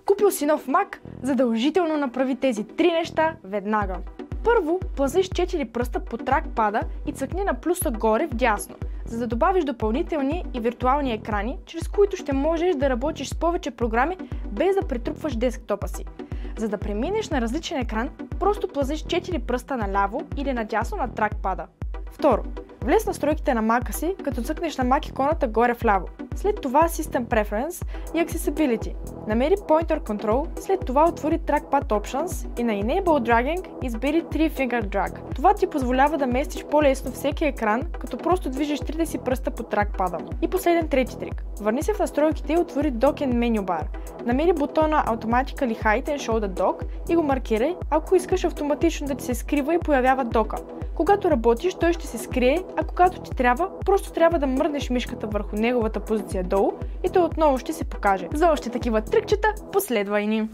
Купил си нов Mac? Задължително направи тези 3 неща веднага. Първо, плъзни с 4 пръста по тракпада и цъкни на плюса горе вдясно, за да добавиш допълнителни и виртуални екрани, чрез които ще можеш да работиш с повече програми, без да претрупваш десктопа си. За да преминеш на различен екран, просто плъзнеш 4 пръста наляво или надясно на тракпада. Второ, влез в настройките на Mac си, като цъкнеш на Mac иконата горе вляво. След това System Preference и Accessibility. Намери Pointer Control, след това отвори Trackpad Options и на Enable Dragging избери 3 Finger Drag. Това ти позволява да местиш по-лесно всеки екран, като просто движиш 3 си пръста по тракпада. И последен трети трик. Върни се в настройките и отвори Dock and Menu Bar. Намери бутона Automatically Hide and Show the Dock и го маркирай, ако искаш автоматично да ти се скрива и появява дока. Когато работиш, той ще се скрие, а когато ти трябва, просто трябва да мръднеш мишката върху неговата позиция долу и той отново ще се покаже. За още такива трикчета, последвай ни!